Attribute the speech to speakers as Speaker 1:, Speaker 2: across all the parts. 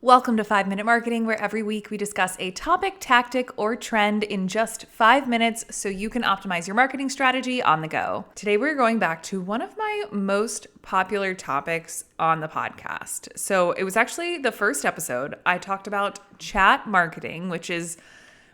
Speaker 1: Welcome to 5 Minute Marketing, where every week we discuss a topic, tactic, or trend in just 5 minutes so you can optimize your marketing strategy on the go. Today, we're going back to one of my most popular topics on the podcast. So it was actually the first episode. I talked about chat marketing, which is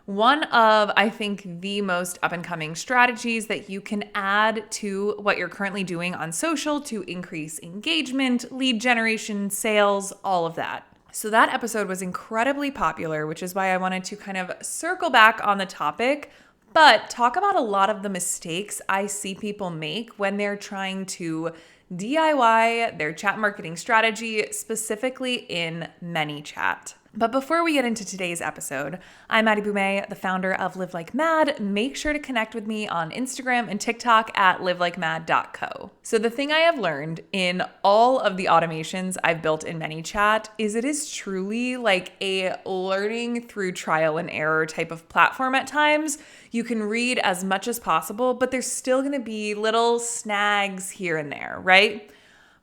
Speaker 1: one of, I think, the most up-and-coming strategies that you can add to what you're currently doing on social to increase engagement, lead generation, sales, all of that. So that episode was incredibly popular, which is why I wanted to kind of circle back on the topic, but talk about a lot of the mistakes I see people make when they're trying to DIY their chat marketing strategy, specifically in ManyChat. But before we get into today's episode, I'm Maddie Boumé, the founder of Live Like Mad. Make sure to connect with me on Instagram and TikTok at livelikemad.co. So the thing I have learned in all of the automations I've built in ManyChat is it is truly like a learning through trial and error type of platform at times. You can read as much as possible, but there's still going to be little snags here and there, right?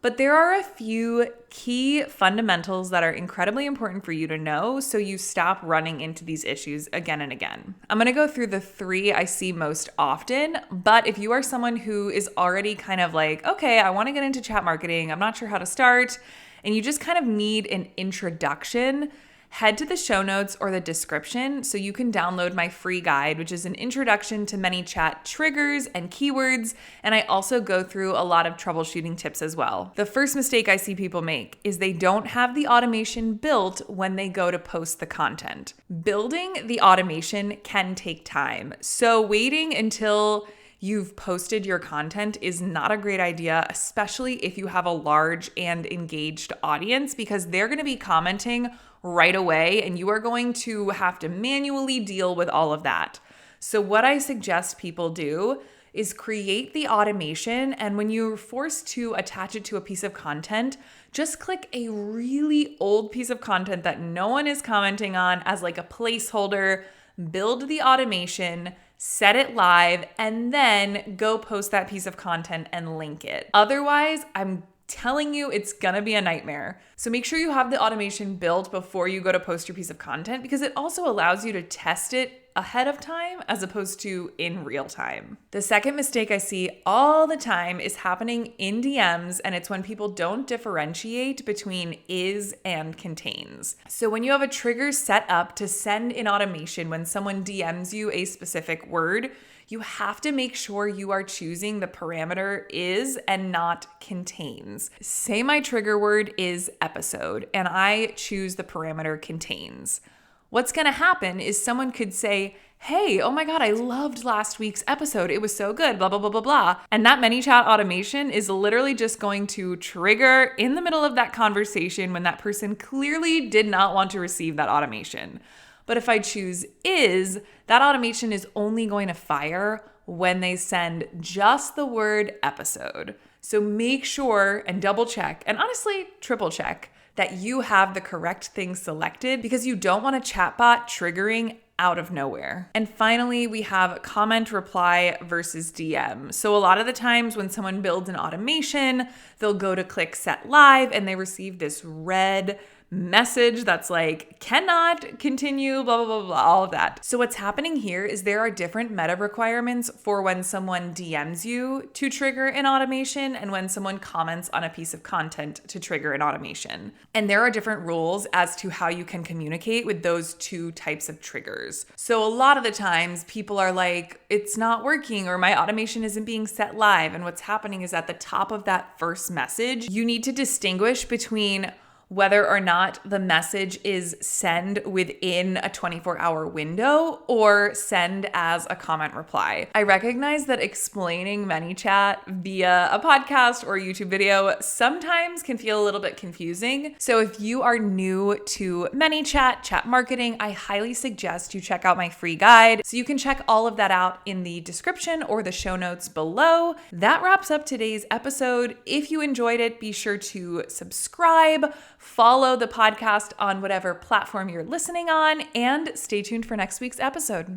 Speaker 1: But there are a few key fundamentals that are incredibly important for you to know so you stop running into these issues again and again. I'm going to go through the 3 I see most often, but if you are someone who is already kind of like, okay, I want to get into chat marketing, I'm not sure how to start, and you just kind of need an introduction, head to the show notes or the description so you can download my free guide, which is an introduction to ManyChat triggers and keywords. And I also go through a lot of troubleshooting tips as well. The first mistake I see people make is they don't have the automation built when they go to post the content. Building the automation can take time. So waiting until you've posted your content is not a great idea, especially if you have a large and engaged audience, because they're going to be commenting right away and you are going to have to manually deal with all of that. So what I suggest people do is create the automation, and when you're forced to attach it to a piece of content, just click a really old piece of content that no one is commenting on as like a placeholder, build the automation, set it live, and then go post that piece of content and link it. Otherwise, I'm telling you, it's gonna be a nightmare. So make sure you have the automation built before you go to post your piece of content, because it also allows you to test it ahead of time as opposed to in real time. The second mistake I see all the time is happening in DMs, and it's when people don't differentiate between is and contains. So when you have a trigger set up to send in automation when someone DMs you a specific word, you have to make sure you are choosing the parameter is and not contains. Say my trigger word is episode, and I choose the parameter contains. What's gonna happen is someone could say, hey, oh my God, I loved last week's episode. It was so good, blah, blah, blah, blah, blah. And that ManyChat automation is literally just going to trigger in the middle of that conversation when that person clearly did not want to receive that automation. But if I choose is, that automation is only going to fire when they send just the word episode. So make sure and double check, and honestly, triple check, that you have the correct thing selected, because you don't want a chatbot triggering out of nowhere. And finally, we have comment reply versus DM. So a lot of the times when someone builds an automation, they'll go to click set live and they receive this red message that's like, cannot continue, blah, blah, blah, blah, all of that. So what's happening here is there are different meta requirements for when someone DMs you to trigger an automation and when someone comments on a piece of content to trigger an automation. And there are different rules as to how you can communicate with those two types of triggers. So a lot of the times people are like, it's not working, or my automation isn't being set live. And what's happening is at the top of that first message, you need to distinguish between whether or not the message is send within a 24-hour window or send as a comment reply. I recognize that explaining ManyChat via a podcast or a YouTube video sometimes can feel a little bit confusing. So if you are new to ManyChat, chat marketing, I highly suggest you check out my free guide. So you can check all of that out in the description or the show notes below. That wraps up today's episode. If you enjoyed it, be sure to subscribe, follow the podcast on whatever platform you're listening on, and stay tuned for next week's episode.